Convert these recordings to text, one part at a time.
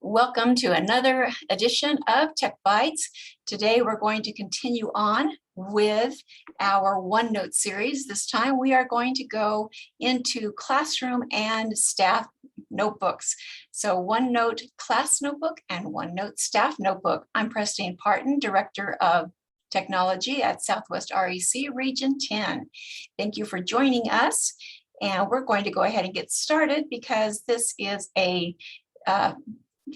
Welcome to another edition of Tech Bites. Today we're going to continue on with our OneNote series. This time we are going to go into classroom and staff notebooks. So OneNote Class Notebook and OneNote Staff Notebook. I'm Prestine Parten, Director of Technology at Southwest REC Region 10. Thank you for joining us. And we're going to go ahead and get started because this is a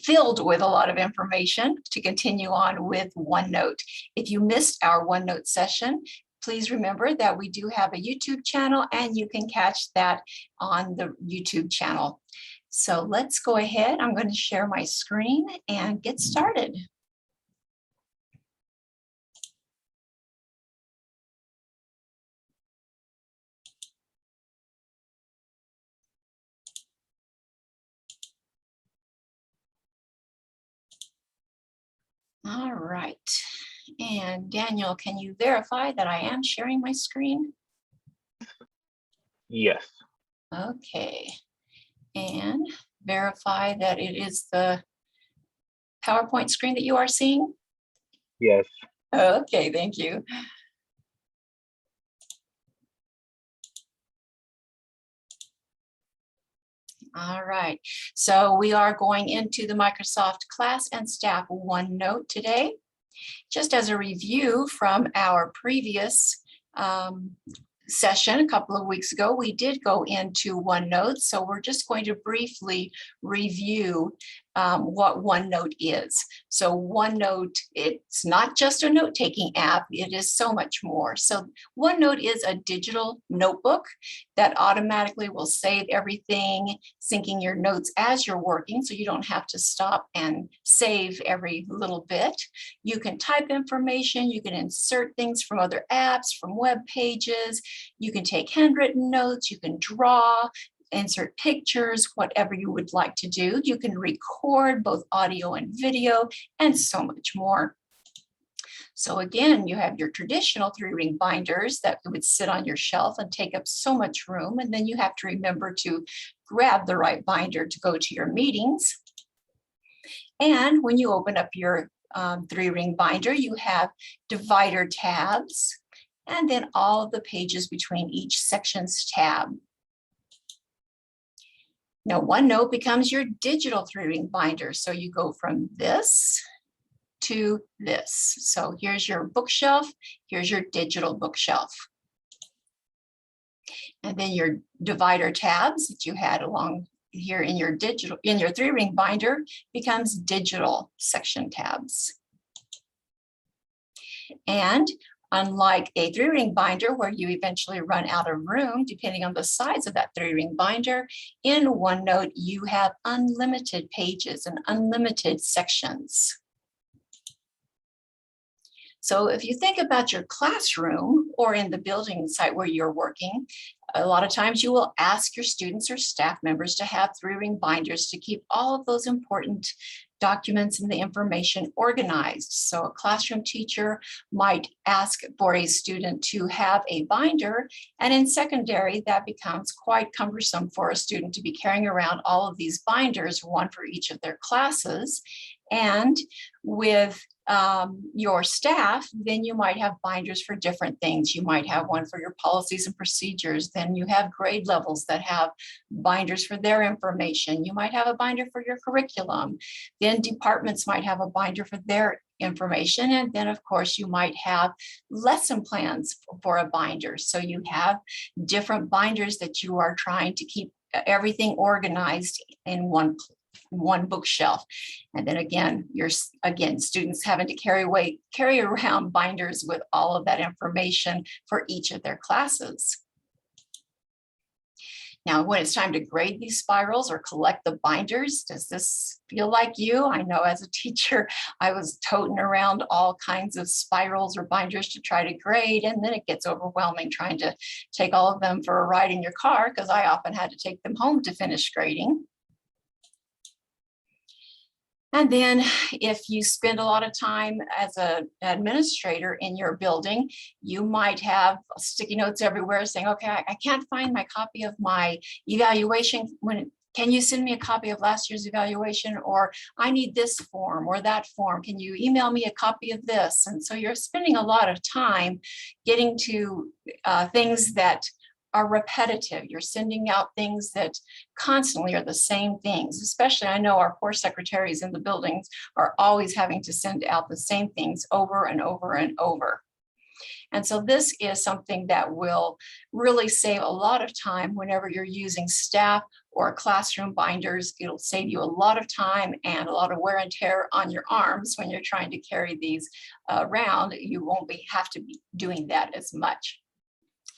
filled with a lot of information to continue on with OneNote. If you missed our OneNote session, please remember that we do have a YouTube channel and you can catch that on the YouTube channel. So let's go ahead. I'm going to share my screen and get started. All right, and Daniel, can you verify that I am sharing my screen? Yes. Okay, and verify that it is the PowerPoint screen that you are seeing? Yes. Okay, thank you. All right, so we are going into the Microsoft Class and Staff OneNote today. Just as a review from our previous session a couple of weeks ago, we did go into OneNote. So we're just going to briefly review what OneNote is. So OneNote, it's not just a note-taking app, it is so much more. So OneNote is a digital notebook that automatically will save everything, syncing your notes as you're working, so you don't have to stop and save every little bit. You can type information, you can insert things from other apps, from web pages, you can take handwritten notes, you can draw, insert pictures, whatever you would like to do. You can record both audio and video, and so much more. So again, you have your traditional 3-ring binders that would sit on your shelf and take up so much room, and then you have to remember to grab the right binder to go to your meetings. And when you open up your 3-ring binder, you have divider tabs, and then all of the pages between each section's tab. Now, OneNote becomes your digital 3-ring binder. So you go from this to this. So here's your bookshelf, here's your digital bookshelf. And then your divider tabs that you had along here in your 3-ring binder becomes digital section tabs. And unlike a 3-ring binder where you eventually run out of room, depending on the size of that 3-ring binder, in OneNote, you have unlimited pages and unlimited sections. So if you think about your classroom or in the building site where you're working, a lot of times you will ask your students or staff members to have 3-ring binders to keep all of those important documents and the information organized. So a classroom teacher might ask for a student to have a binder, and in secondary, that becomes quite cumbersome for a student to be carrying around all of these binders, one for each of their classes. And with your staff, then you might have binders for different things. You might have one for your policies and procedures. Then you have grade levels that have binders for their information. You might have a binder for your curriculum. Then departments might have a binder for their information. And then, of course, you might have lesson plans for a binder. So you have different binders that you are trying to keep everything organized in one bookshelf. And then again, students having to carry around binders with all of that information for each of their classes. Now, when it's time to grade these spirals or collect the binders, does this feel like you? I know as a teacher, I was toting around all kinds of spirals or binders to try to grade, and then it gets overwhelming trying to take all of them for a ride in your car, because I often had to take them home to finish grading. And then if you spend a lot of time as an administrator in your building, you might have sticky notes everywhere saying, okay, I can't find my copy of my evaluation can you send me a copy of last year's evaluation? Or I need this form or that form. Can you email me a copy of this? And so you're spending a lot of time getting to things that are repetitive. You're sending out things that constantly are the same things. Especially, I know our poor secretaries in the buildings are always having to send out the same things over and over and over. And so this is something that will really save a lot of time whenever you're using staff or classroom binders. It'll save you a lot of time and a lot of wear and tear on your arms when you're trying to carry these around. You won't have to be doing that as much.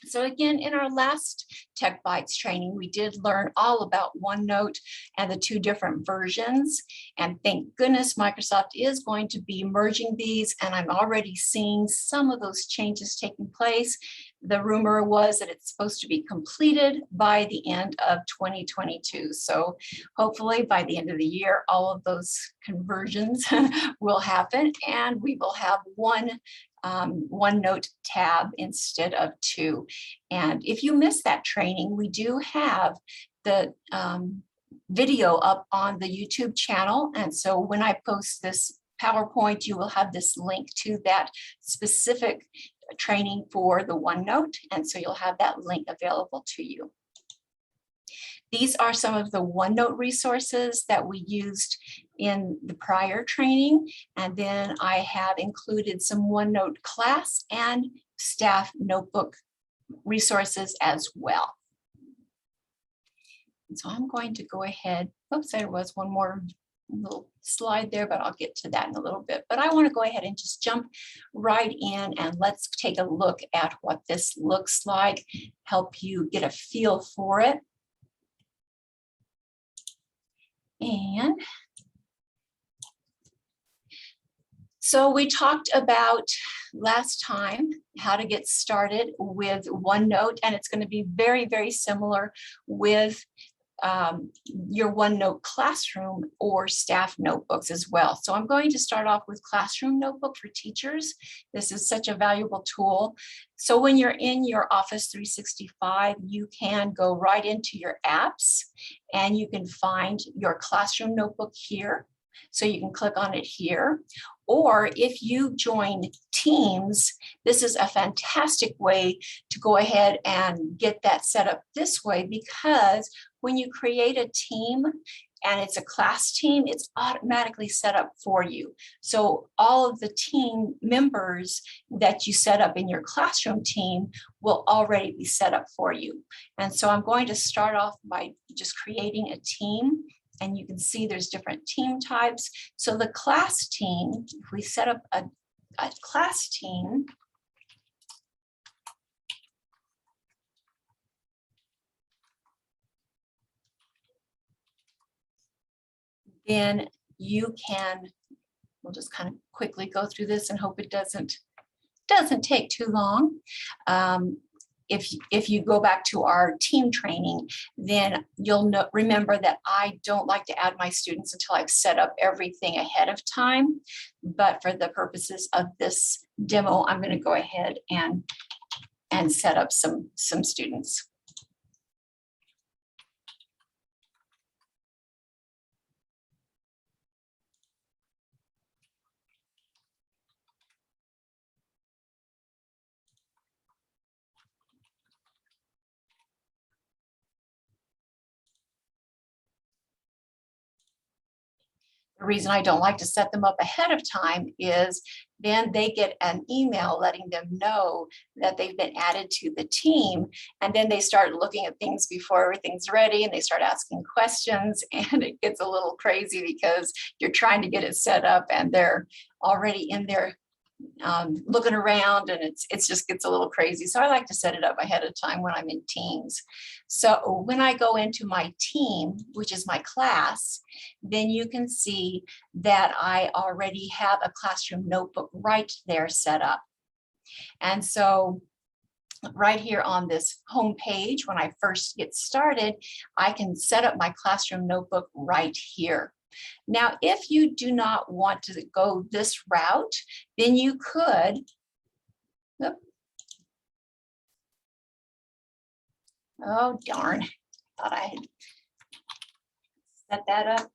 So again, in our last Tech Bytes training, we did learn all about OneNote and the two different versions. And thank goodness Microsoft is going to be merging these, and I'm already seeing some of those changes taking place. The rumor was that it's supposed to be completed by the end of 2022. So hopefully by the end of the year, all of those conversions will happen, and we will have one OneNote tab instead of two. And if you missed that training, we do have the video up on the YouTube channel. And so when I post this PowerPoint, you will have this link to that specific training for the OneNote. And so you'll have that link available to you. These are some of the OneNote resources that we used in the prior training. And then I have included some OneNote class and staff notebook resources as well. And so I'm going to go ahead. Oops, there was one more little slide there, but I'll get to that in a little bit. But I want to go ahead and just jump right in and let's take a look at what this looks like, help you get a feel for it. And so we talked about last time how to get started with OneNote, and it's going to be very, very similar with your OneNote classroom or staff notebooks as well. So I'm going to start off with Classroom Notebook for teachers. This is such a valuable tool. So when you're in your Office 365, you can go right into your apps and you can find your Classroom Notebook here. So you can click on it here. Or if you join Teams, this is a fantastic way to go ahead and get that set up this way, because when you create a team and it's a class team, it's automatically set up for you. So all of the team members that you set up in your classroom team will already be set up for you. And so I'm going to start off by just creating a team. And you can see there's different team types. So the class team, if we set up a class team, then you can, we'll just kind of quickly go through this and hope it doesn't take too long. If you go back to our team training, then you'll remember that I don't like to add my students until I've set up everything ahead of time. But for the purposes of this demo, I'm going to go ahead and set up some students. The reason I don't like to set them up ahead of time is then they get an email letting them know that they've been added to the team. And then they start looking at things before everything's ready and they start asking questions, and it gets a little crazy because you're trying to get it set up and they're already in there looking around, and it just gets a little crazy. So I like to set it up ahead of time when I'm in Teams. So when I go into my team, which is my class, then you can see that I already have a classroom notebook right there set up. And so right here on this home page, when I first get started, I can set up my classroom notebook right here. Now, if you do not want to go this route, then you could, oh darn, thought I had Set that up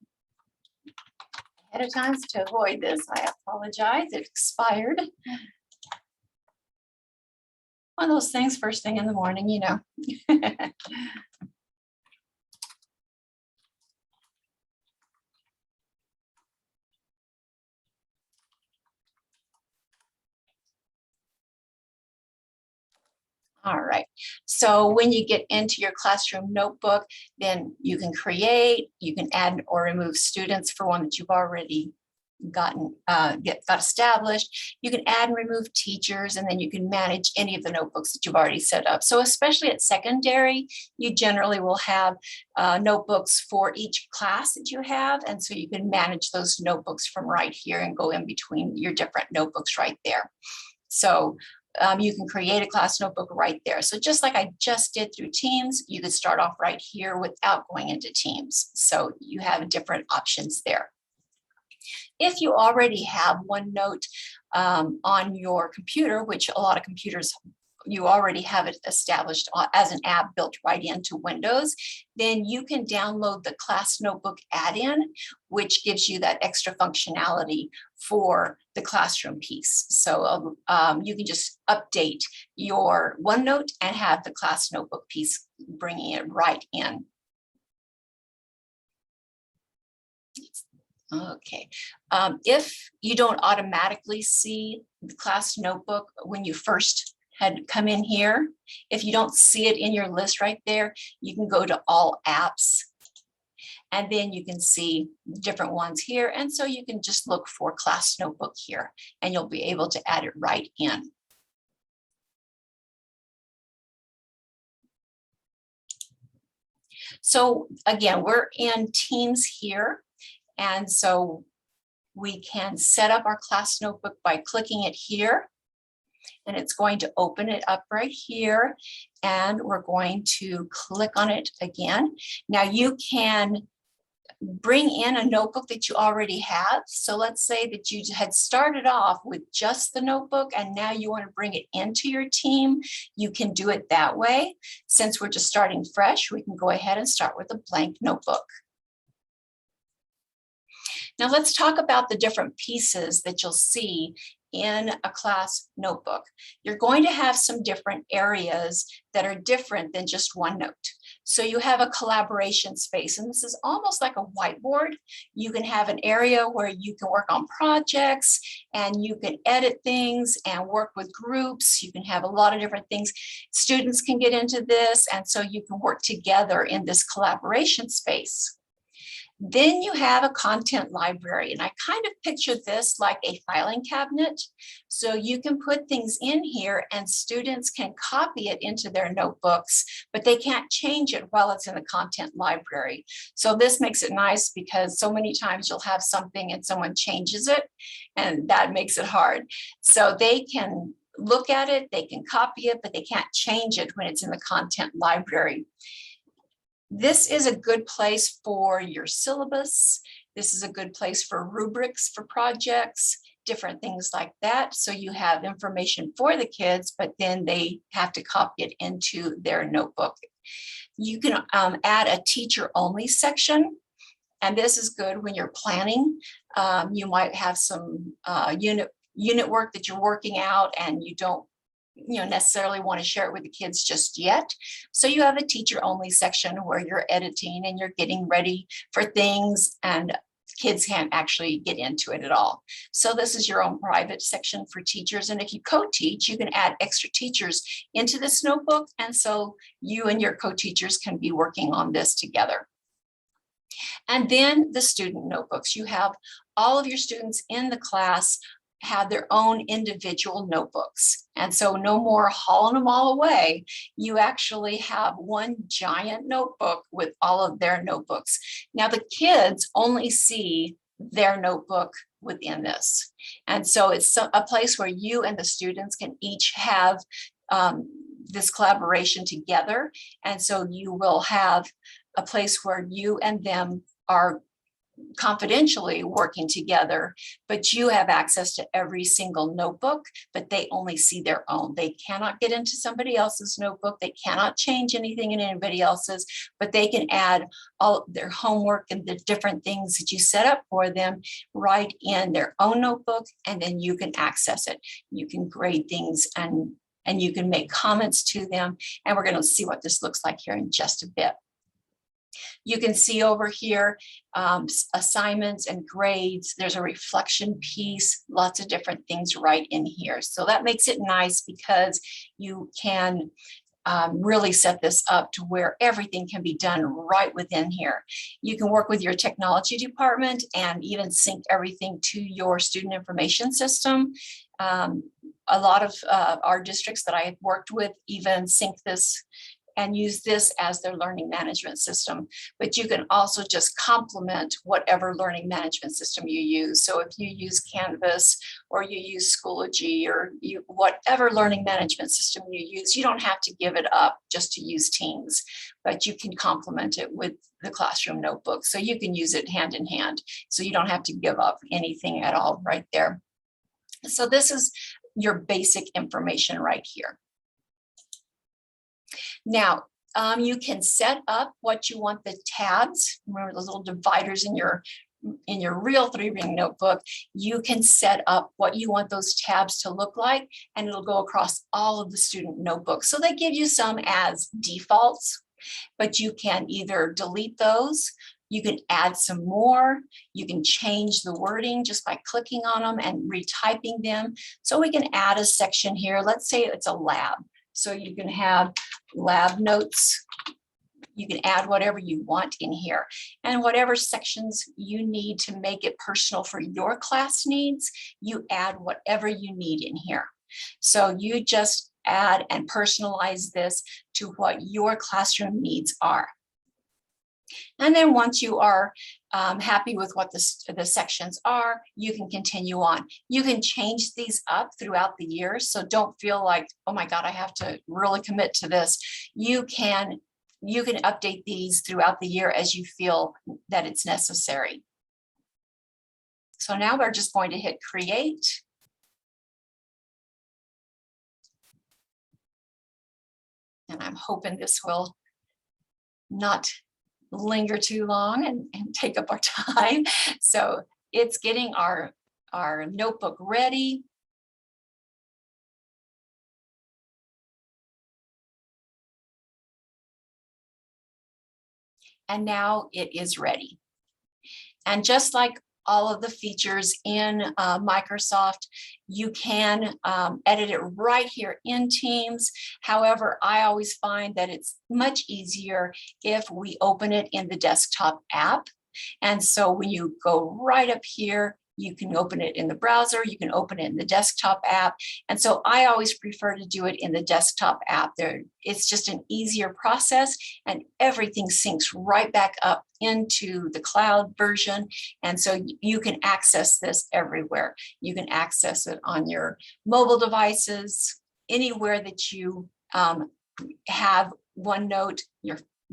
ahead of time to avoid this. I apologize, it expired. One of those things first thing in the morning, you know. All right, so when you get into your classroom notebook, then you can create, you can add or remove students for one that you've already gotten got established. You can add and remove teachers, and then you can manage any of the notebooks that you've already set up. So especially at secondary, you generally will have notebooks for each class that you have, and so you can manage those notebooks from right here and go in between your different notebooks right there. So you can create a class notebook right there. So just like I just did through Teams, you could start off right here without going into Teams. So you have different options there. If you already have OneNote on your computer, which a lot of computers, you already have it established as an app built right into Windows, then you can download the Class Notebook add-in, which gives you that extra functionality for the classroom piece. So you can just update your OneNote and have the Class Notebook piece bringing it right in. Okay, if you don't automatically see the class notebook when you first had come in here, if you don't see it in your list right there, you can go to all apps, and then you can see different ones here. And so you can just look for class notebook here, and you'll be able to add it right in. So again, we're in Teams here. And so we can set up our class notebook by clicking it here, and it's going to open it up right here, and we're going to click on it again. Now you can bring in a notebook that you already have. So let's say that you had started off with just the notebook and now you want to bring it into your team. You can do it that way. Since we're just starting fresh, we can go ahead and start with a blank notebook. Now let's talk about the different pieces that you'll see in a class notebook. You're going to have some different areas that are different than just OneNote. So you have a collaboration space, and this is almost like a whiteboard. You can have an area where you can work on projects and you can edit things and work with groups. You can have a lot of different things. Students can get into this, and so you can work together in this collaboration space. Then you have a content library, and I kind of picture this like a filing cabinet. So you can put things in here and students can copy it into their notebooks, but they can't change it while it's in the content library. So this makes it nice because so many times you'll have something and someone changes it, and that makes it hard. So they can look at it, they can copy it, but they can't change it when it's in the content library. This is a good place for your syllabus. This is a good place for rubrics for projects, different things like that. So you have information for the kids, but then they have to copy it into their notebook. You can add a teacher-only section, and this is good when you're planning. You might have some unit work that you're working out and you don't necessarily want to share it with the kids just yet. So you have a teacher only section where you're editing and you're getting ready for things, and kids can't actually get into it at all. So this is your own private section for teachers. And if you co-teach, you can add extra teachers into this notebook. And so you and your co-teachers can be working on this together. And then the student notebooks. You have all of your students in the class have their own individual notebooks. And so no more hauling them all away. You actually have one giant notebook with all of their notebooks. Now the kids only see their notebook within this. And so it's a place where you and the students can each have this collaboration together. And so you will have a place where you and them are confidentially working together, but you have access to every single notebook, but they only see their own. They cannot get into somebody else's notebook. They cannot change anything in anybody else's, but they can add all their homework and the different things that you set up for them right in their own notebook, and then you can access it. You can grade things and you can make comments to them. And we're going to see what this looks like here in just a bit. You can see over here assignments and grades. There's a reflection piece, lots of different things right in here. So that makes it nice because you can really set this up to where everything can be done right within here. You can work with your technology department and even sync everything to your student information system. A lot of our districts that I have worked with even sync this and use this as their learning management system. But you can also just complement whatever learning management system you use. So if you use Canvas or you use Schoology or whatever learning management system you use, you don't have to give it up just to use Teams, but you can complement it with the classroom notebook. So you can use it hand in hand. So you don't have to give up anything at all right there. So this is your basic information right here. Now, you can set up what you want the tabs. Remember those little dividers in your real 3-ring notebook. You can set up what you want those tabs to look like, and it'll go across all of the student notebooks. So they give you some as defaults, but you can either delete those, you can add some more, you can change the wording just by clicking on them and retyping them. So we can add a section here. Let's say it's a lab. So you can have lab notes. You can add whatever you want in here, and whatever sections you need to make it personal for your class needs, you add whatever you need in here. So you just add and personalize this to what your classroom needs are. And then once you are happy with what the sections are, you can continue on. You can change these up throughout the year. So don't feel like, oh my God, I have to really commit to this. You can update these throughout the year as you feel that it's necessary. So now we're just going to hit create. And I'm hoping this will not linger too long and take up our time. So it's getting our notebook ready. And now it is ready. And just like all of the features in Microsoft, you can edit it right here in Teams. However, I always find that it's much easier if we open it in the desktop app. And so when you go right up here, you can open it in the browser, you can open it in the desktop app. And so I always prefer to do it in the desktop app. It's just an easier process, and everything syncs right back up into the cloud version. And so you can access this everywhere. You can access it on your mobile devices, anywhere that you have OneNote.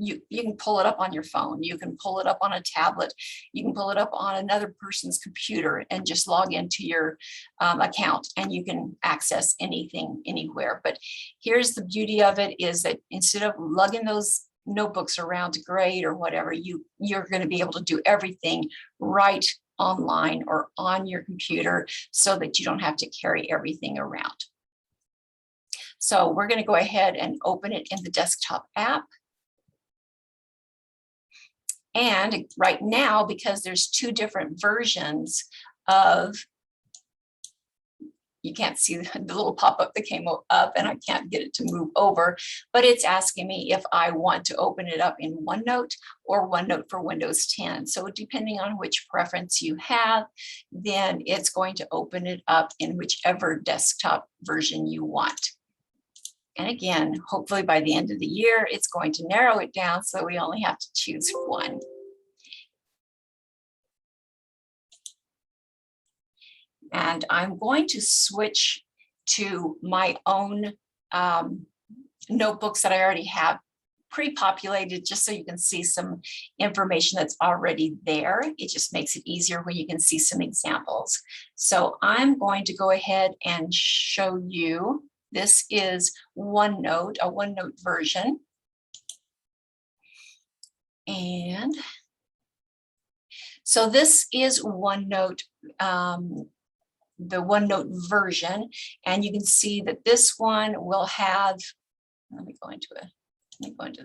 You can pull it up on your phone, you can pull it up on a tablet, you can pull it up on another person's computer and just log into your account, and you can access anything anywhere. But here's the beauty of it, is that instead of lugging those notebooks around to grade or whatever, you're going to be able to do everything right online or on your computer, so that you don't have to carry everything around. So we're going to go ahead and open it in the desktop app. And right now, because there's 2 different versions of, you can't see the little pop-up that came up, and I can't get it to move over, but it's asking me if I want to open it up in OneNote or OneNote for Windows 10. So depending on which preference you have, then it's going to open it up in whichever desktop version you want. And again, hopefully by the end of the year, it's going to narrow it down so we only have to choose one. And I'm going to switch to my own notebooks that I already have pre-populated just so you can see some information that's already there. It just makes it easier when you can see some examples. So I'm going to go ahead and show you. This is OneNote, a OneNote version. And so this is OneNote, the OneNote version, and you can see that this one will have, let me go into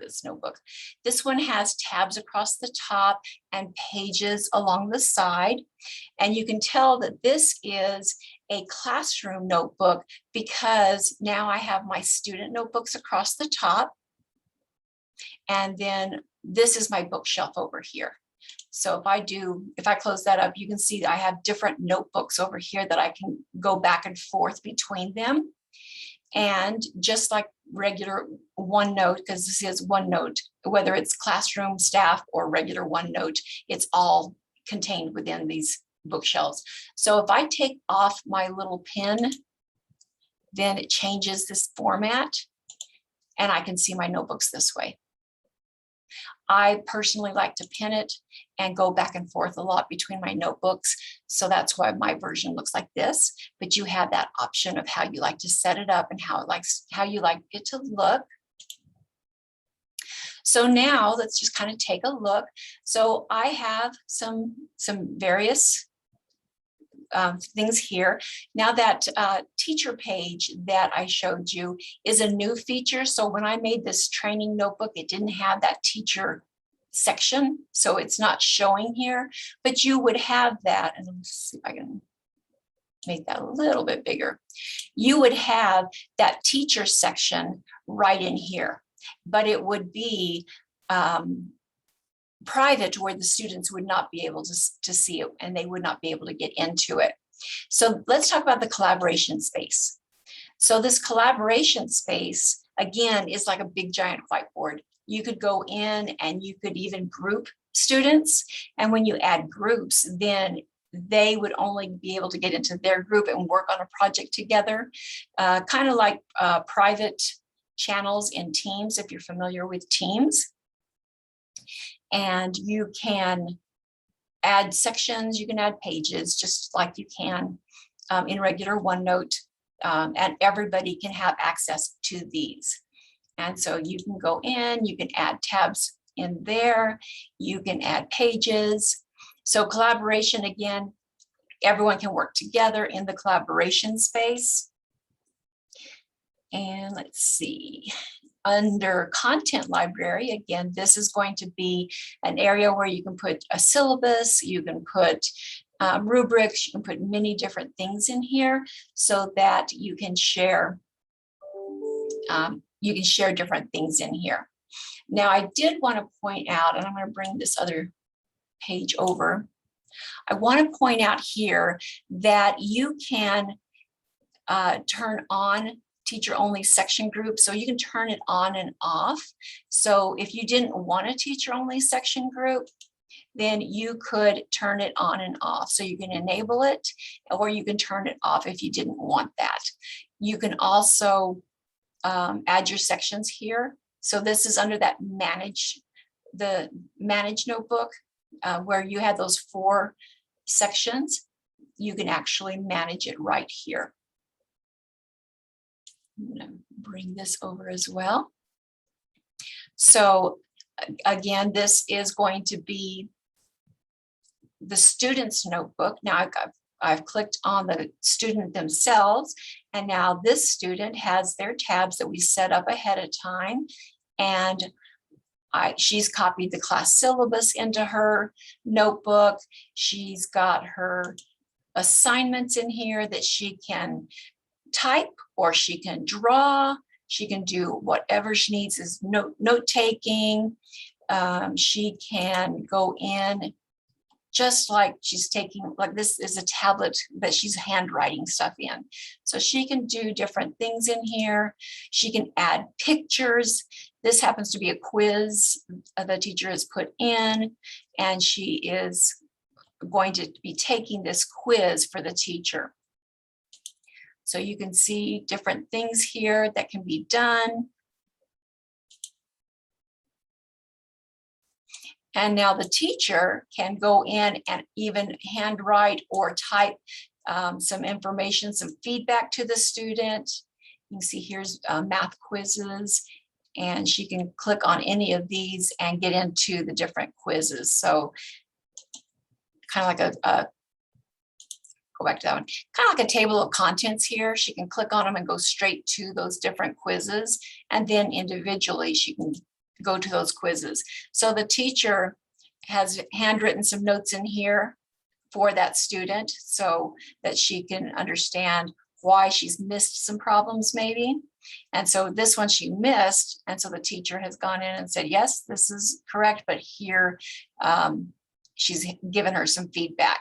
this notebook. This one has tabs across the top and pages along the side. And you can tell that this is a classroom notebook because now I have my student notebooks across the top. And then this is my bookshelf over here. So if I close that up, you can see that I have different notebooks over here that I can go back and forth between them. And just like regular OneNote, because this is OneNote, whether it's classroom, staff, or regular OneNote, it's all contained within these bookshelves. So if I take off my little pen, then it changes this format, and I can see my notebooks this way. I personally like to pin it and go back and forth a lot between my notebooks. So that's why my version looks like this, but you have that option of how you like to set it up and how you like it to look. So now let's just kind of take a look. So I have some various things here. Now that teacher page that I showed you is a new feature. So when I made this training notebook, it didn't have that teacher section. So it's not showing here, but you would have that. And let's see if I can make that a little bit bigger. You would have that teacher section right in here, but it would be private where the students would not be able to see it and they would not be able to get into it. So let's talk about the collaboration space. So this collaboration space, again, is like a big giant whiteboard. You could go in and you could even group students. And when you add groups, then they would only be able to get into their group and work on a project together, kind of like private channels in Teams, if you're familiar with Teams. And you can add sections, you can add pages, just like you can in regular OneNote, and everybody can have access to these. And so you can go in, you can add tabs in there, you can add pages. So collaboration, again, everyone can work together in the collaboration space. And let's see. Under content library, again, this is going to be an area where you can put a syllabus, you can put rubrics, you can put many different things in here so that you can share different things in here. Now, I did want to point out, and I'm going to bring this other page over. I want to point out here that you can turn on teacher only section group. So you can turn it on and off. So if you didn't want a teacher only section group, then you could turn it on and off. So you can enable it, or you can turn it off if you didn't want that. You can also add your sections here. So this is under that manage notebook where you had those 4 sections. You can actually manage it right here. I'm going to bring this over as well. So again, this is going to be the student's notebook. Now I've clicked on the student themselves, and now this student has their tabs that we set up ahead of time, and she's copied the class syllabus into her notebook. She's got her assignments in here that she can type, or she can draw. She can do whatever she needs, is note taking. She can go in just like she's taking, like this is a tablet that she's handwriting stuff in. So she can do different things in here. She can add pictures. This happens to be a quiz the teacher has put in, and she is going to be taking this quiz for the teacher. So you can see different things here that can be done. And now the teacher can go in and even handwrite or type some information, some feedback to the student. You can see here's math quizzes, and she can click on any of these and get into the different quizzes. So kind of like go back to that one, kind of like a table of contents here. She can click on them and go straight to those different quizzes. And then individually, she can go to those quizzes. So the teacher has handwritten some notes in here for that student so that she can understand why she's missed some problems maybe. And so this one she missed. And so the teacher has gone in and said, yes, this is correct, but here she's given her some feedback.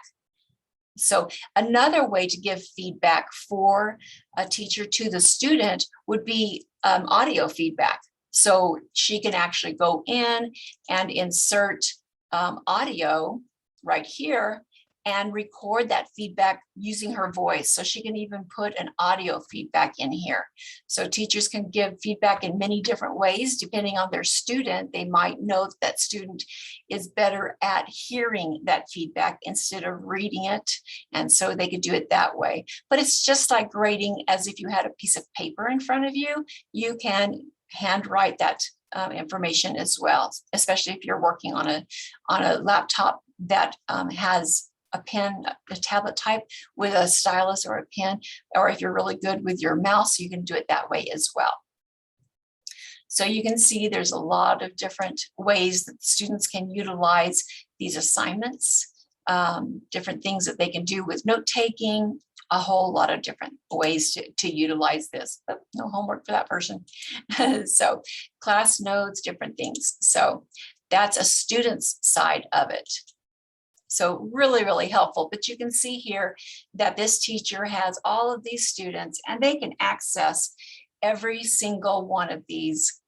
So another way to give feedback for a teacher to the student would be audio feedback. So she can actually go in and insert audio right here and record that feedback using her voice. So she can even put an audio feedback in here. So teachers can give feedback in many different ways, depending on their student. They might know that student is better at hearing that feedback instead of reading it. And so they could do it that way. But it's just like grading as if you had a piece of paper in front of you. You can handwrite that information as well, especially if you're working on a laptop that has a pen, a tablet type with a stylus or a pen, or if you're really good with your mouse, you can do it that way as well. So you can see there's a lot of different ways that students can utilize these assignments, different things that they can do with note-taking, a whole lot of different ways to utilize this, but no homework for that person. So class notes, different things. So that's a student's side of it. So really, really helpful. But you can see here that this teacher has all of these students and they can access every single one of these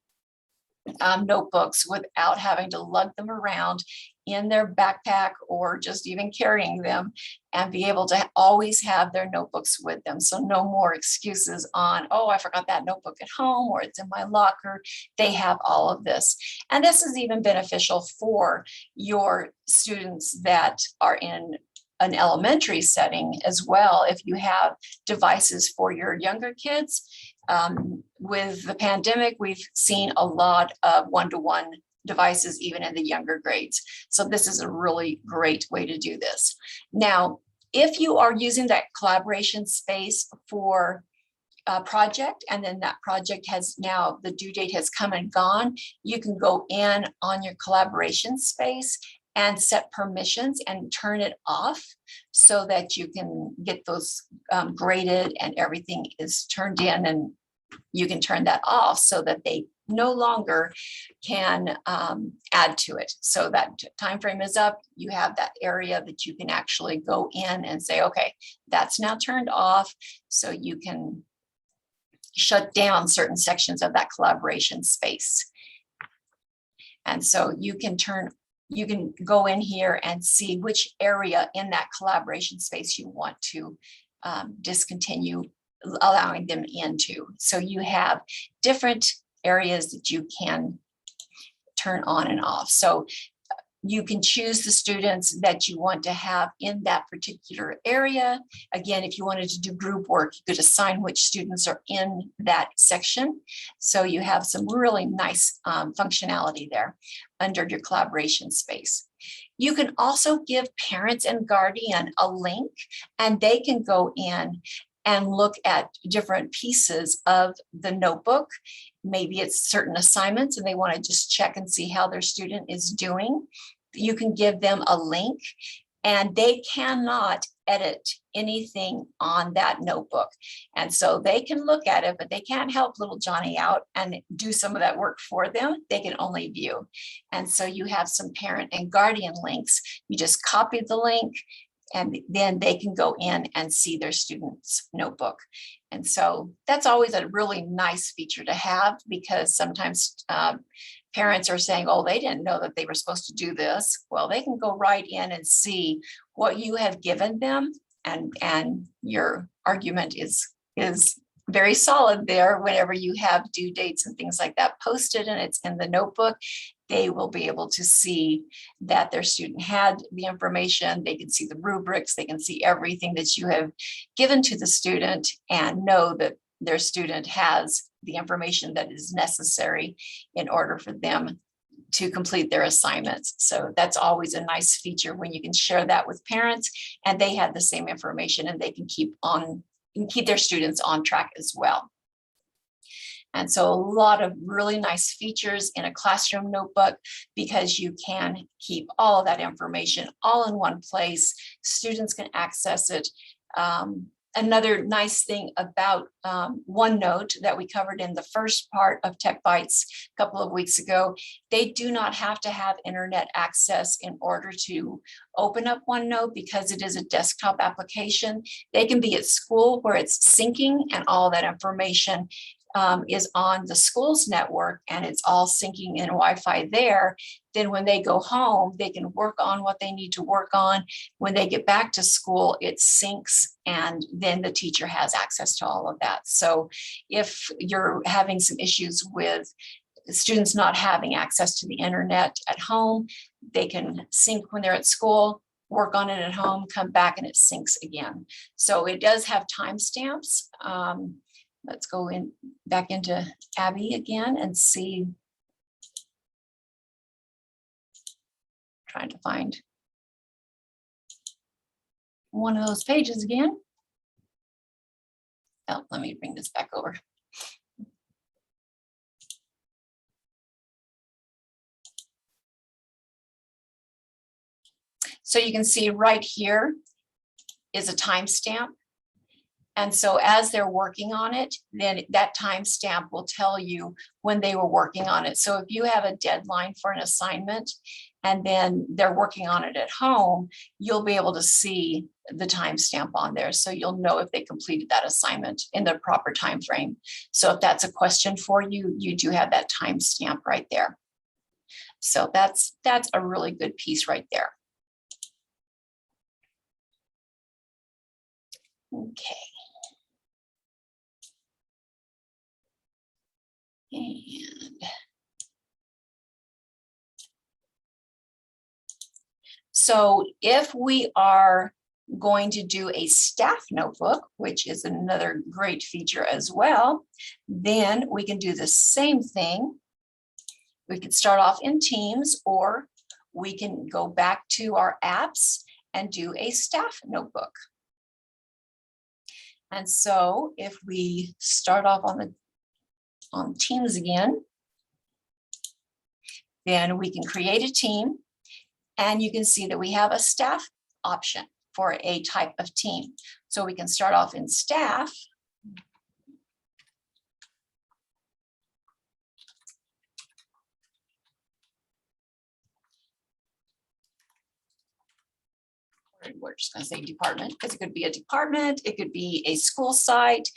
notebooks without having to lug them around in their backpack or just even carrying them, and be able to always have their notebooks with them. So no more excuses on, oh, I forgot that notebook at home or it's in my locker. They have all of this. And this is even beneficial for your students that are in an elementary setting as well. If you have devices for your younger kids, with the pandemic, we've seen a lot of one-to-one devices, even in the younger grades. So this is a really great way to do this. Now, if you are using that collaboration space for a project, and then that project has now, the due date has come and gone, you can go in on your collaboration space and set permissions and turn it off so that you can get those graded and everything is turned in, and you can turn that off so that they no longer can add to it. So that time frame is up, you have that area that you can actually go in and say, okay, that's now turned off. So you can shut down certain sections of that collaboration space. And so you can go in here and see which area in that collaboration space you want to discontinue allowing them into. So you have different areas that you can turn on and off. So you can choose the students that you want to have in that particular area. Again, if you wanted to do group work, you could assign which students are in that section. So you have some really nice functionality there under your collaboration space. You can also give parents and guardian a link, and they can go in and look at different pieces of the notebook. Maybe it's certain assignments and they want to just check and see how their student is doing. You can give them a link, and they cannot edit anything on that notebook. And so they can look at it, but they can't help little Johnny out and do some of that work for them. They can only view. And so you have some parent and guardian links. You just copy the link, and then they can go in and see their student's notebook. And so that's always a really nice feature to have, because sometimes parents are saying, oh, they didn't know that they were supposed to do this. Well, they can go right in and see what you have given them, and your argument is very solid there. Whenever you have due dates and things like that posted and it's in the notebook, they will be able to see that their student had the information. They can see the rubrics, they can see everything that you have given to the student and know that their student has the information that is necessary in order for them to complete their assignments. So that's always a nice feature when you can share that with parents and they have the same information and they can keep their students on track as well. And so a lot of really nice features in a classroom notebook because you can keep all of that information all in one place. Students can access it. Another nice thing about OneNote that we covered in the first part of Tech Bites a couple of weeks ago, they do not have to have internet access in order to open up OneNote because it is a desktop application. They can be at school where it's syncing and all that information is on the school's network and it's all syncing in Wi-Fi there. Then when they go home, they can work on what they need to work on. When they get back to school, it syncs and then the teacher has access to all of that. So if you're having some issues with students not having access to the internet at home, they can sync when they're at school, work on it at home, come back and it syncs again. So it does have timestamps. Let's go back into Abby again and see. Trying to find one of those pages again. Oh, let me bring this back over. So you can see right here is a timestamp. And so as they're working on it, then that timestamp will tell you when they were working on it. So if you have a deadline for an assignment and then they're working on it at home, you'll be able to see the timestamp on there. So you'll know if they completed that assignment in the proper time frame. So if that's a question for you, you do have that timestamp right there. So that's a really good piece right there. Okay. And so if we are going to do a staff notebook, which is another great feature as well, then we can do the same thing. We can start off in Teams, or we can go back to our apps and do a staff notebook. And so if we start off on Teams again, then we can create a team and you can see that we have a staff option for a type of team. So we can start off in staff. We're just going to say department because it could be a department, it could be a school site,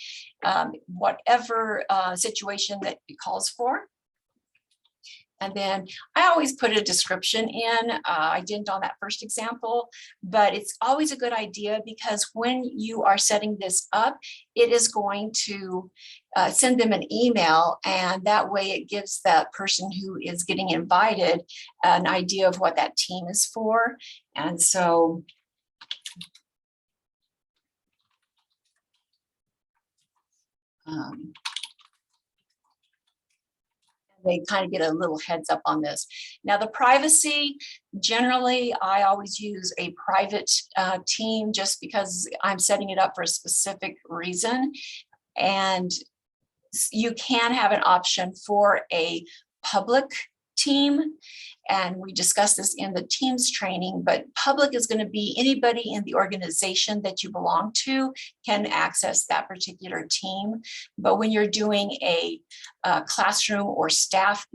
whatever situation that it calls for. And then I always put a description in. I didn't on that first example, but it's always a good idea because when you are setting this up, it is going to send them an email, and that way it gives that person who is getting invited an idea of what that team is for. And so they kind of get a little heads up on this. Now the privacy, generally, I always use a private team just because I'm setting it up for a specific reason. And you can have an option for a public team. And we discussed this in the Teams training, but public is going to be anybody in the organization that you belong to can access that particular team. But when you're doing a classroom or staff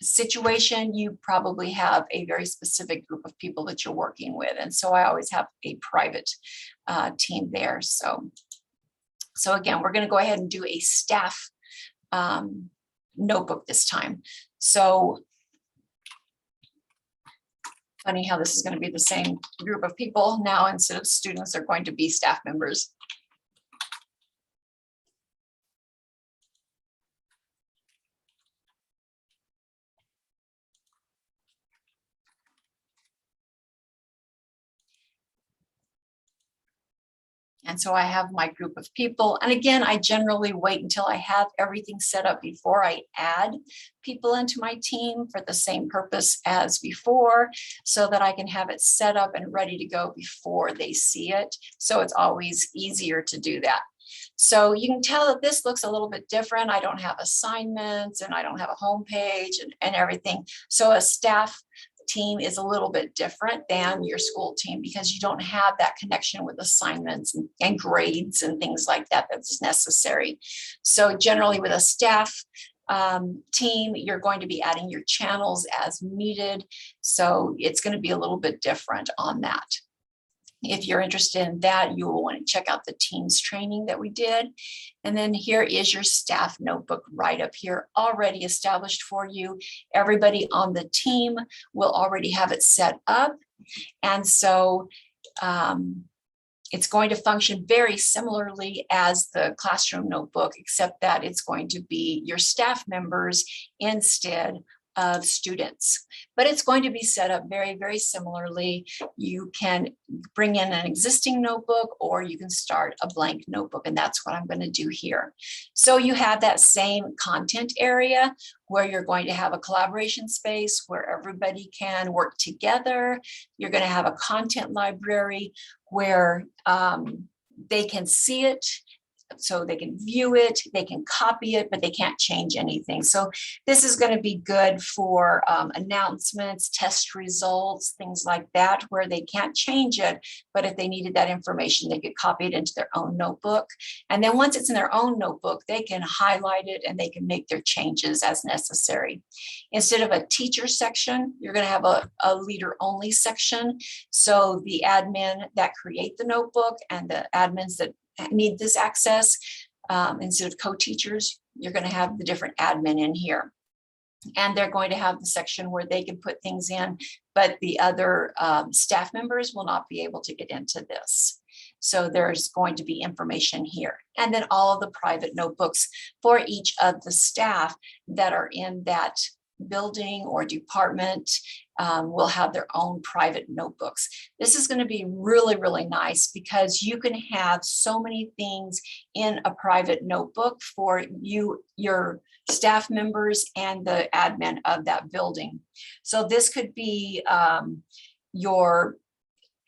situation, you probably have a very specific group of people that you're working with. And so I always have a private team there. So again, we're going to go ahead and do a staff notebook this time. So funny how this is going to be the same group of people now. Instead of students, they're going to be staff members. And so I have my group of people. And again, I generally wait until I have everything set up before I add people into my team for the same purpose as before, so that I can have it set up and ready to go before they see it. So it's always easier to do that. So you can tell that this looks a little bit different. I don't have assignments and I don't have a home page and everything. So a staff team is a little bit different than your school team because you don't have that connection with assignments and grades and things like that that's necessary. So generally with a staff team, you're going to be adding your channels as needed. So it's going to be a little bit different on that. If you're interested in that, you will want to check out the Teams training that we did. And then here is your staff notebook right up here, already established for you. Everybody on the team will already have it set up. And so it's going to function very similarly as the classroom notebook, except that it's going to be your staff members instead of students, but it's going to be set up very, very similarly. You can bring in an existing notebook or you can start a blank notebook, and that's what I'm going to do here. So you have that same content area where you're going to have a collaboration space where everybody can work together. You're going to have a content library where they can see it, so they can view it, they can copy it, but they can't change anything. So this is going to be good for announcements, test results, things like that, where they can't change it. But if they needed that information, they could copy it into their own notebook. And then once it's in their own notebook, they can highlight it and they can make their changes as necessary. Instead of a teacher section, you're going to have a leader only section. So the admin that create the notebook and the admins that need this access, instead of co-teachers, you're going to have the different admin in here. And they're going to have the section where they can put things in, but the other staff members will not be able to get into this. So there's going to be information here. And then all of the private notebooks for each of the staff that are in that building or department will have their own private notebooks. This is going to be really, really nice because you can have so many things in a private notebook for you, your staff members, and the admin of that building. So this could be your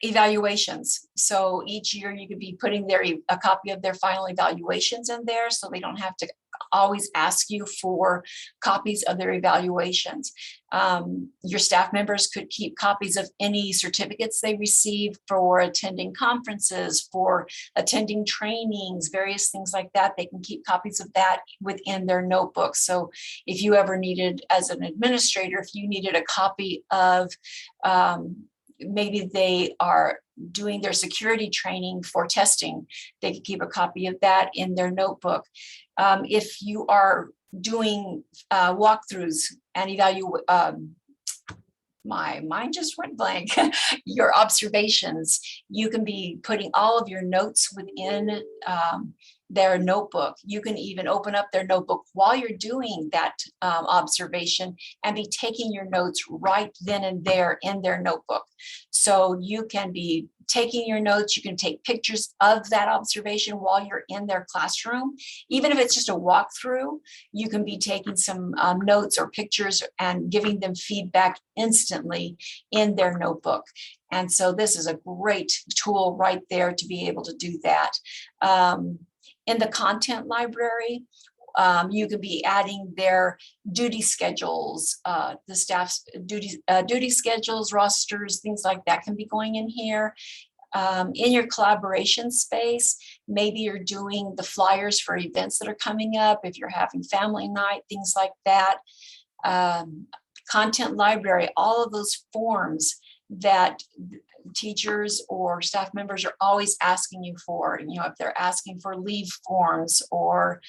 evaluations. So each year you could be putting a copy of their final evaluations in there, so they don't have to always ask you for copies of their evaluations. Your staff members could keep copies of any certificates they receive for attending conferences, for attending trainings, various things like that. They can keep copies of that within their notebooks. So if you ever needed, as an administrator, if you needed a copy of maybe they are doing their security training for testing, they could keep a copy of that in their notebook. If you are doing walkthroughs and evaluate, my mind just went blank, your observations, you can be putting all of your notes within their notebook. You can even open up their notebook while you're doing that observation and be taking your notes right then and there in their notebook. So you can be taking your notes, you can take pictures of that observation while you're in their classroom. Even if it's just a walkthrough, you can be taking some notes or pictures and giving them feedback instantly in their notebook. And so this is a great tool right there to be able to do that. In the content library, you could be adding their duty schedules, the staff's duty schedules, rosters, things like that can be going in here. In your collaboration space, maybe you're doing the flyers for events that are coming up, if you're having family night, things like that. Content library, all of those forms that teachers or staff members are always asking you for, if they're asking for leave forms or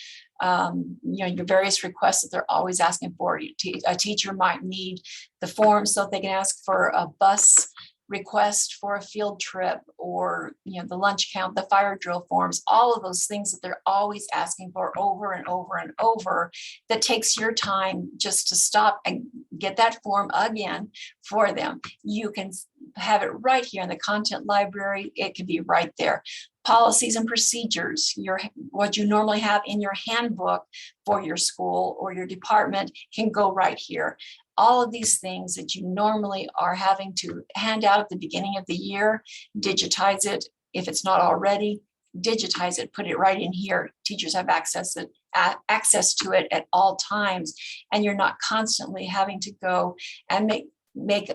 your various requests that they're always asking for. A teacher might need the forms so that they can ask for a bus request for a field trip, or the lunch count, the fire drill forms, all of those things that they're always asking for over and over and over, that takes your time just to stop and get that form again for them. You can have it right here in the content library. It can be right there. policies and procedures, what you normally have in your handbook for your school or your department can go right here. All of these things that you normally are having to hand out at the beginning of the year, digitize it if it's not already, digitize it, put it right in here. Teachers have access to it at all times, and you're not constantly having to go and make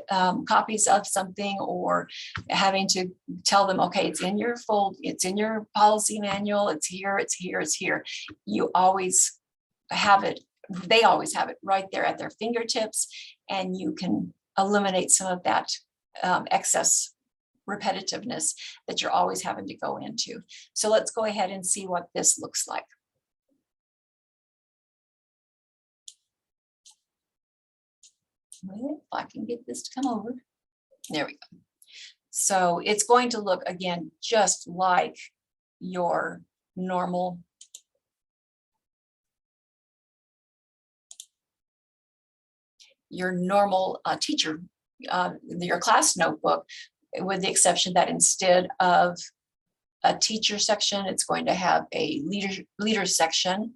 copies of something, or having to tell them, okay, it's in your it's in your policy manual, it's here, it's here, it's here. You always have it, they always have it right there at their fingertips, and you can eliminate some of that excess repetitiveness that you're always having to go into. So let's go ahead and see what this looks like. If I can get this to come over. There we go. So it's going to look, again, just like your normal teacher, your class notebook, with the exception that instead of a teacher section, it's going to have a leader section,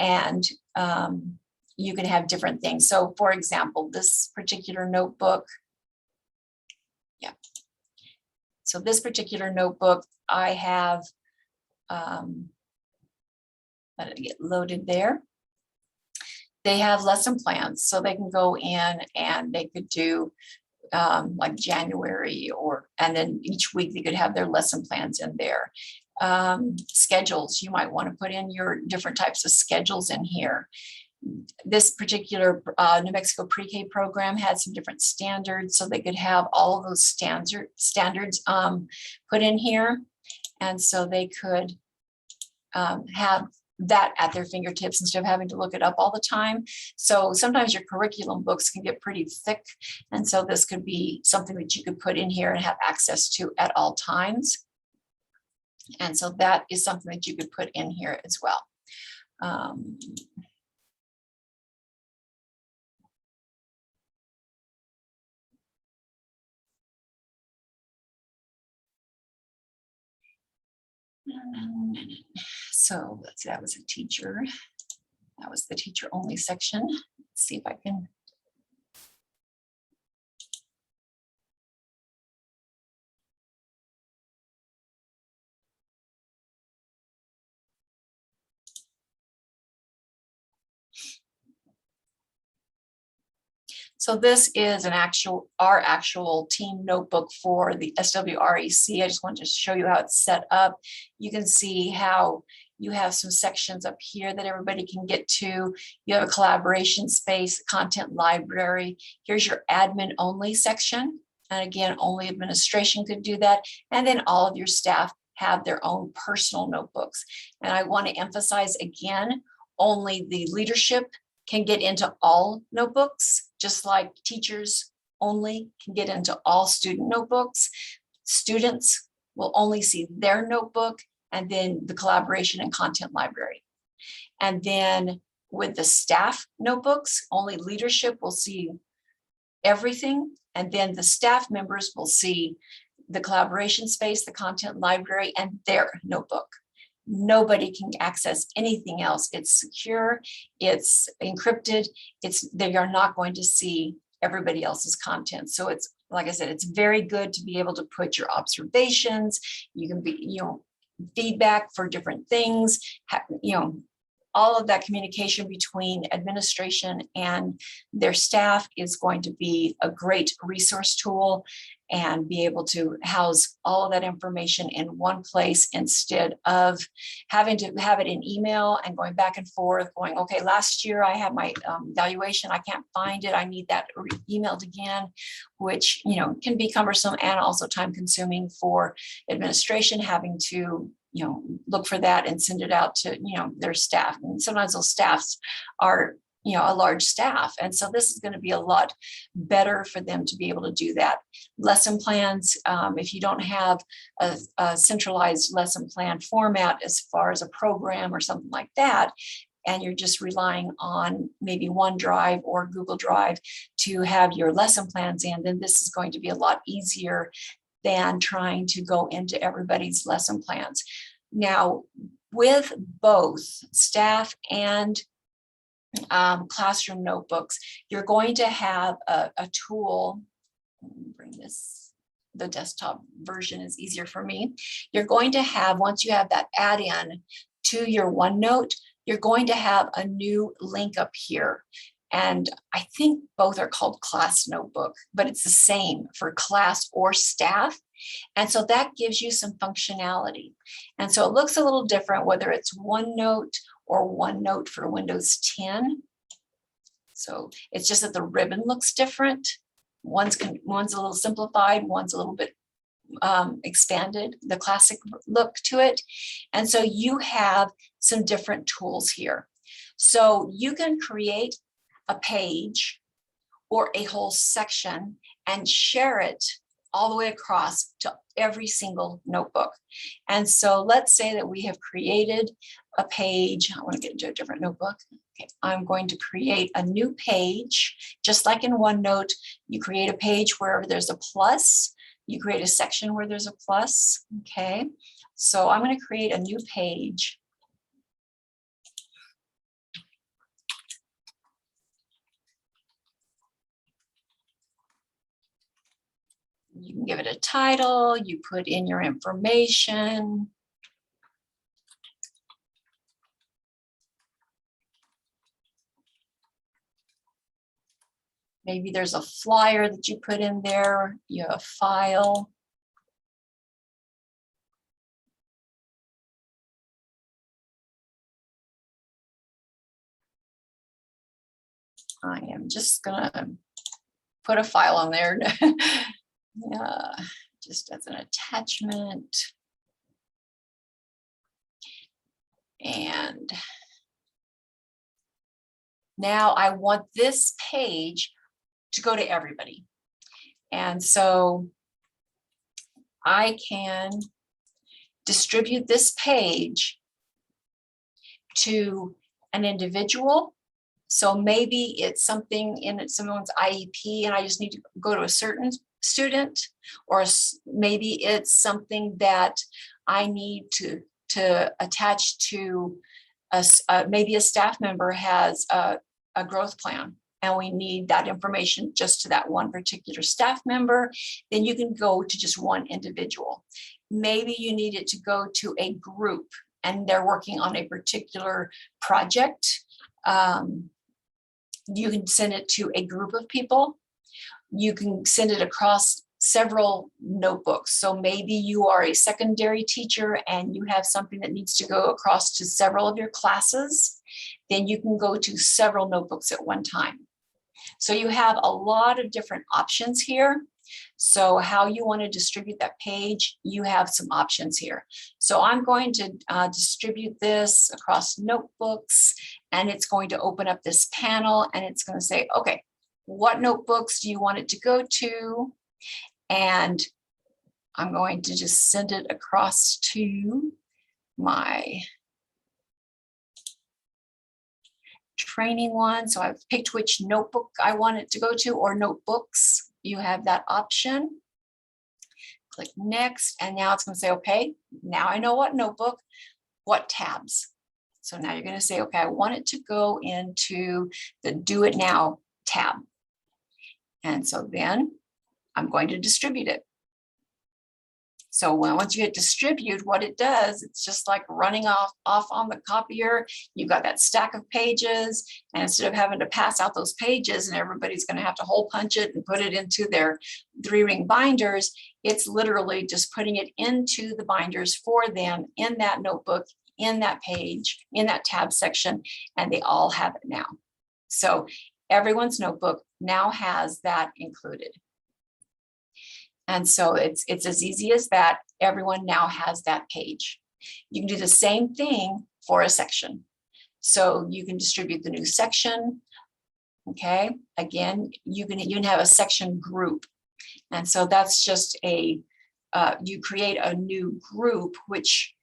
and you can have different things. So for example, this particular notebook, so this particular notebook, I have, let it get loaded there. They have lesson plans, so they can go in and they could do like January, and then each week they could have their lesson plans in there. Schedules, you might want to put in your different types of schedules in here. This particular New Mexico pre-K program had some different standards, so they could have all of those standards put in here, and so they could have that at their fingertips instead of having to look it up all the time. So sometimes your curriculum books can get pretty thick, and so this could be something that you could put in here and have access to at all times. And so that is something that you could put in here as well. So let's see, that was a teacher. That was the teacher only section. Let's see if I can. So this is our actual team notebook for the SWREC. I just wanted to show you how it's set up. You can see how you have some sections up here that everybody can get to. You have a collaboration space, content library. Here's your admin only section. And again, only administration could do that. And then all of your staff have their own personal notebooks. And I want to emphasize again, only the leadership can get into all notebooks, just like teachers only can get into all student notebooks. Students will only see their notebook, and then the collaboration and content library. And then with the staff notebooks, only leadership will see everything, and then the staff members will see the collaboration space, the content library, and their notebook. Nobody can access anything else. It's secure, it's encrypted, they are not going to see everybody else's content. So it's, like I said, it's very good to be able to put your observations. You can be, feedback for different things, all of that communication between administration and their staff is going to be a great resource tool, and be able to house all of that information in one place instead of having to have it in email and going back and forth, going, okay, last year I had my evaluation, I can't find it, I need that emailed again, which can be cumbersome and also time consuming for administration, having to look for that and send it out to their staff. And sometimes those staffs are a large staff, and so this is going to be a lot better for them to be able to do that. Lesson plans, if you don't have a centralized lesson plan format as far as a program or something like that, and you're just relying on maybe OneDrive or Google Drive to have your lesson plans in, then this is going to be a lot easier than trying to go into everybody's lesson plans. Now, with both staff and classroom notebooks, you're going to have a tool. Let me bring this, the desktop version is easier for me. You're going to have, once you have that add-in to your OneNote, you're going to have a new link up here. And I think both are called class notebook, but it's the same for class or staff. And so that gives you some functionality. And so it looks a little different, whether it's OneNote or OneNote for Windows 10. So it's just that the ribbon looks different. One's a little simplified, one's a little bit expanded, the classic look to it. And so you have some different tools here. So you can create a page or a whole section and share it all the way across to every single notebook. And so let's say that we have created a page. I want to get into a different notebook. Okay, I'm going to create a new page, just like in OneNote. You create a page wherever there's a plus. You create a section where there's a plus. Okay, so I'm going to create a new page. You can give it a title, you put in your information. Maybe there's a flyer that you put in there, you have a file. I am just gonna put a file on there. Just as an attachment. And now I want this page to go to everybody. And so I can distribute this page to an individual. So maybe it's something in someone's IEP and I just need to go to a certain student, or maybe it's something that I need to attach to maybe a staff member has a growth plan and we need that information just to that one particular staff member. Then you can go to just one individual. Maybe you need it to go to a group and they're working on a particular project. You can send it to a group of people. You can send it across several notebooks. So maybe you are a secondary teacher and you have something that needs to go across to several of your classes. Then you can go to several notebooks at one time. So you have a lot of different options here. So how you want to distribute that page, you have some options here. So I'm going to distribute this across notebooks, and it's going to open up this panel and it's going to say, okay, what notebooks do you want it to go to? And I'm going to just send it across to my training one. So I've picked which notebook I want it to go to, or notebooks. You have that option. Click next, and now it's going to say, okay, now I know what notebook, what tabs. So now you're going to say, okay, I want it to go into the Do It Now tab. And so then I'm going to distribute it. So once you hit distribute, what it does, it's just like running off on the copier. You've got that stack of pages, and instead of having to pass out those pages and everybody's going to have to hole punch it and put it into their 3-ring binders, it's literally just putting it into the binders for them in that notebook, in that page, in that tab section, and they all have it now. So everyone's notebook now has that included. And so it's as easy as that. Everyone now has that page. You can do the same thing for a section. So you can distribute the new section. Okay, again, you can have a section group. And so that's just you create a new group, which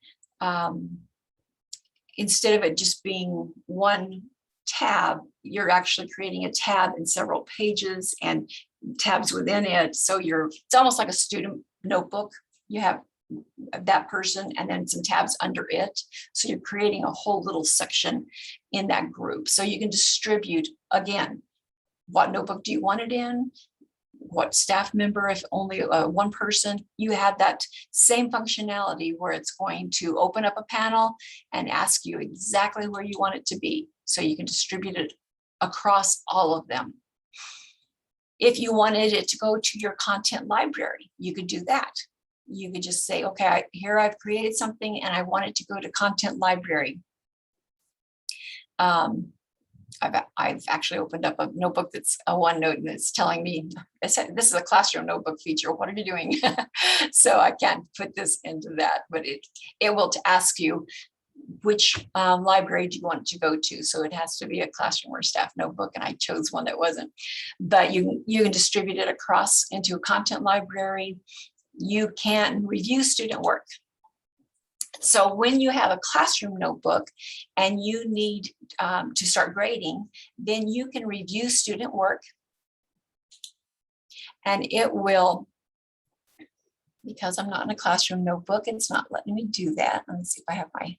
instead of it just being one tab, you're actually creating a tab in several pages and tabs within it. So it's almost like a student notebook, you have that person and then some tabs under it. So you're creating a whole little section in that group. So you can distribute, again, what notebook do you want it in? What staff member, if only one person, you have that same functionality where it's going to open up a panel and ask you exactly where you want it to be. So you can distribute it across all of them. If you wanted it to go to your content library, you could do that. You could just say, okay, here I've created something and I want it to go to content library. I've actually opened up a notebook that's a OneNote and it's telling me, this is a classroom notebook feature. What are you doing? So I can't put this into that, but it will ask you which library do you want it to go to. So it has to be a classroom or staff notebook, and I chose one that wasn't. But you can distribute it across into a content library. You can review student work. So when you have a classroom notebook and you need to start grading, then you can review student work, and it will, because I'm not in a classroom notebook, it's not letting me do that. Let me see if I have my,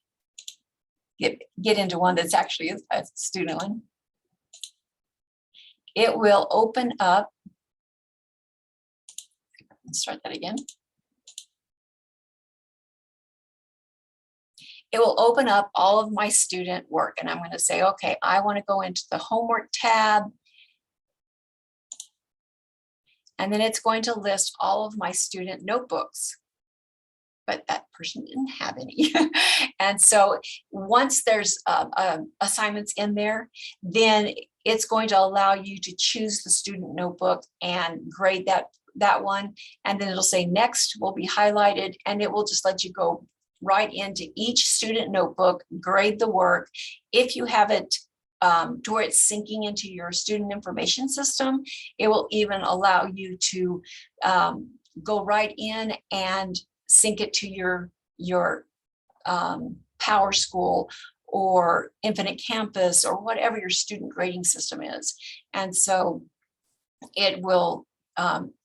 get into one that's actually a student one. It will open up, let's start that again. It will open up all of my student work, and I'm going to say, okay, I want to go into the homework tab. And then it's going to list all of my student notebooks, but that person didn't have any. And so once there's assignments in there, then it's going to allow you to choose the student notebook and grade that one. And then it'll say next will be highlighted, and it will just let you go right into each student notebook, grade the work. If you have it to where it's syncing into your student information system, it will even allow you to go right in and sync it to your PowerSchool or Infinite Campus or whatever your student grading system is. And so it will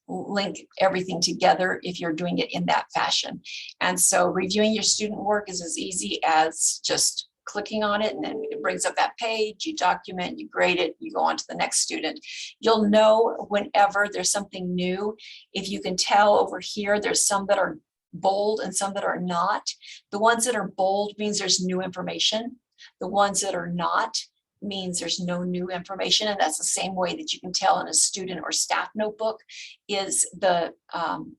link everything together if you're doing it in that fashion. And so reviewing your student work is as easy as just clicking on it, and then it brings up that page, you document, you grade it, you go on to the next student. You'll know whenever there's something new. If you can tell over here, there's some that are bold and some that are not. The ones that are bold means there's new information. The ones that are not means there's no new information, and that's the same way that you can tell in a student or staff notebook is the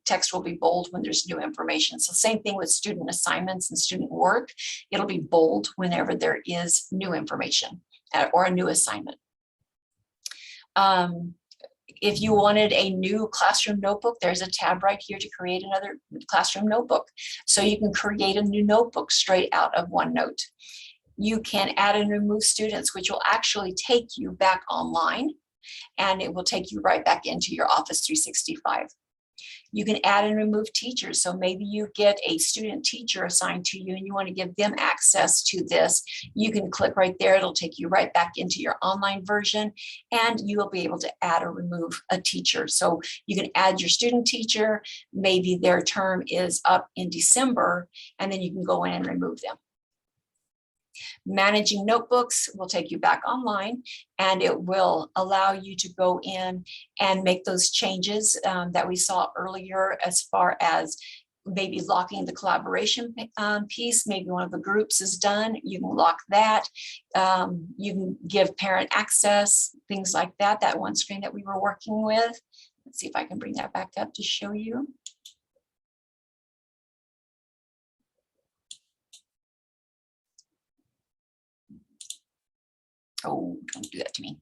text will be bold when there's new information. So same thing with student assignments and student work. It'll be bold whenever there is new information or a new assignment. If you wanted a new classroom notebook, there's a tab right here to create another classroom notebook. So you can create a new notebook straight out of OneNote. You can add and remove students, which will actually take you back online, and it will take you right back into your Office 365. You can add and remove teachers. So maybe you get a student teacher assigned to you and you want to give them access to this. You can click right there. It'll take you right back into your online version, and you will be able to add or remove a teacher. So you can add your student teacher. Maybe their term is up in December, and then you can go in and remove them. Managing notebooks will take you back online, and it will allow you to go in and make those changes that we saw earlier, as far as maybe locking the collaboration piece. Maybe one of the groups is done, you can lock that. You can give parent access, things like that, that one screen that we were working with. Let's see if I can bring that back up to show you. Oh, don't do that to me.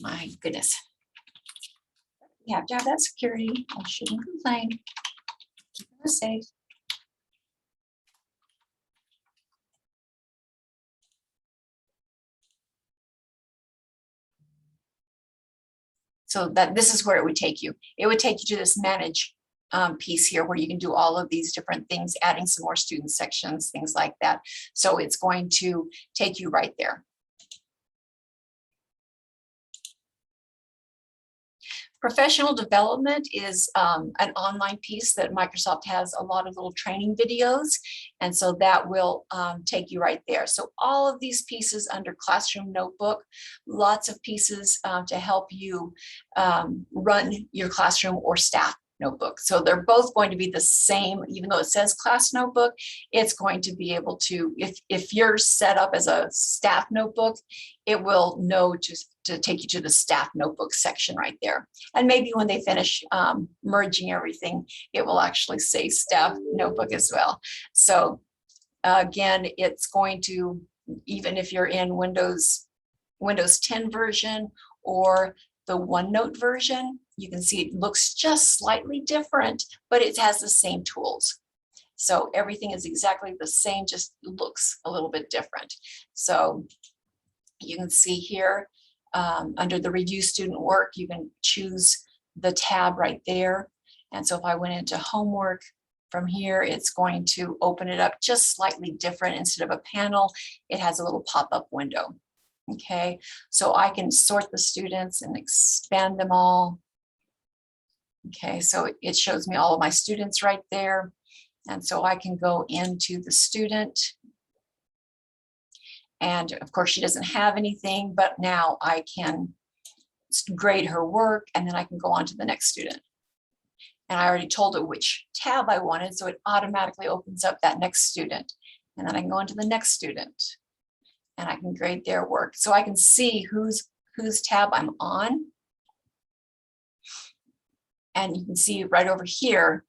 My goodness. You have to have that security. I shouldn't complain. Keep it safe. So that this is where it would take you. It would take you to this manage piece here where you can do all of these different things, adding some more student sections, things like that. So it's going to take you right there. Professional development is an online piece that Microsoft has a lot of little training videos. And so that will take you right there. So all of these pieces under Classroom Notebook, lots of pieces to help you run your classroom or staff notebook. So they're both going to be the same, even though it says class notebook, it's going to be able to, if you're set up as a staff notebook, it will know to take you to the staff notebook section right there. And maybe when they finish merging everything, it will actually say staff notebook as well. So again, it's going to, even if you're in Windows 10 version or the OneNote version, you can see it looks just slightly different, but it has the same tools. So everything is exactly the same, just looks a little bit different. So you can see here under the review student work, you can choose the tab right there. And so if I went into homework from here, it's going to open it up just slightly different. Instead of a panel, it has a little pop-up window. Okay, so I can sort the students and expand them all. Okay, so it shows me all of my students right there. And so I can go into the student. And of course, she doesn't have anything, but now I can grade her work and then I can go on to the next student. And I already told it which tab I wanted, so it automatically opens up that next student. And then I can go into the next student and I can grade their work. So I can see whose tab I'm on. And you can see right over here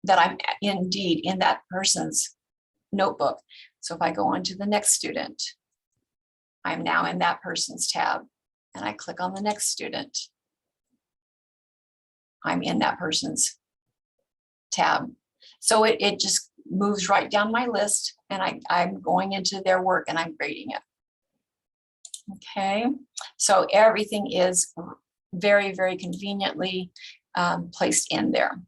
that I'm indeed in that person's notebook. So if I go on to the next student, I'm now in that person's tab. And I click on the next student, I'm in that person's tab. So it just moves right down my list and I'm going into their work and I'm grading it. Okay, so everything is very, very conveniently placed in there.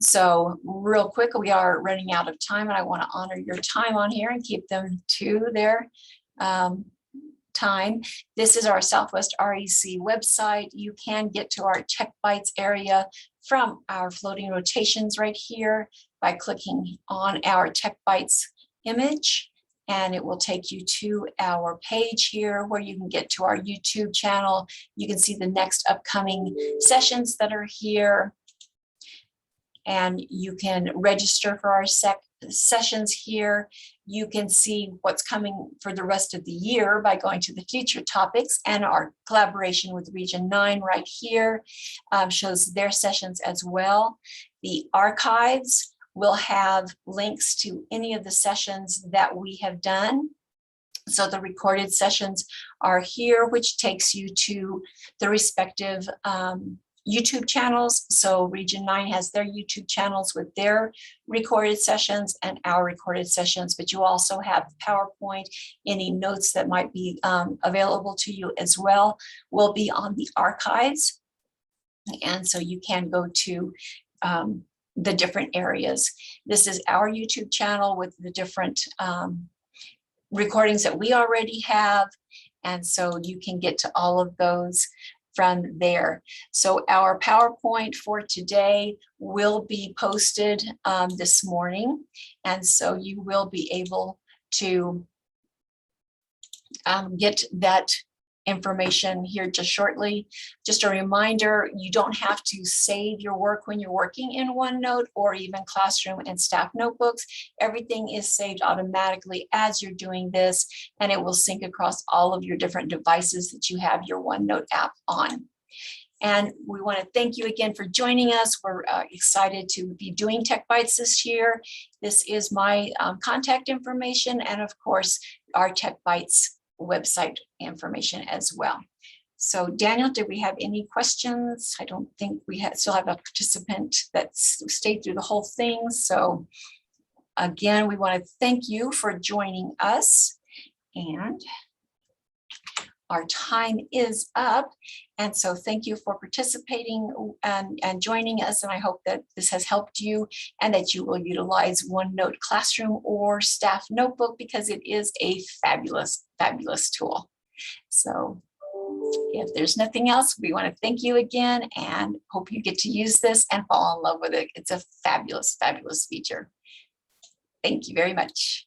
So real quick, we are running out of time and I want to honor your time on here and keep them to their time. This is our Southwest REC website. You can get to our Tech Bytes area from our floating rotations right here by clicking on our Tech Bytes image. And it will take you to our page here where you can get to our YouTube channel. You can see the next upcoming sessions that are here. And you can register for our sessions here. You can see what's coming for the rest of the year by going to the future topics, and our collaboration with Region 9 right here shows their sessions as well. The archives will have links to any of the sessions that we have done. So the recorded sessions are here, which takes you to the respective YouTube channels. So Region 9 has their YouTube channels with their recorded sessions and our recorded sessions, but you also have PowerPoint. Any notes that might be available to you as well will be on the archives. And so you can go to the different areas. This is our YouTube channel with the different recordings that we already have. And so you can get to all of those from there. So our PowerPoint for today will be posted this morning. And so you will be able to get that information here just shortly. Just a reminder, you don't have to save your work when you're working in OneNote or even Classroom and Staff Notebooks. Everything is saved automatically as you're doing this, and it will sync across all of your different devices that you have your OneNote app on. And we want to thank you again for joining us. We're excited to be doing Tech Bytes this year. This is my contact information, and of course, our Tech Bytes website information as well. So Daniel, did we have any questions? I don't think we still have a participant that stayed through the whole thing. So again, we want to thank you for joining us, and our time is up. And so thank you for participating and joining us. And I hope that this has helped you and that you will utilize OneNote Classroom or Staff Notebook, because it is a fabulous, fabulous tool. So If there's nothing else, we want to thank you again and hope you get to use this and fall in love with it. It's a fabulous, fabulous feature. Thank you very much.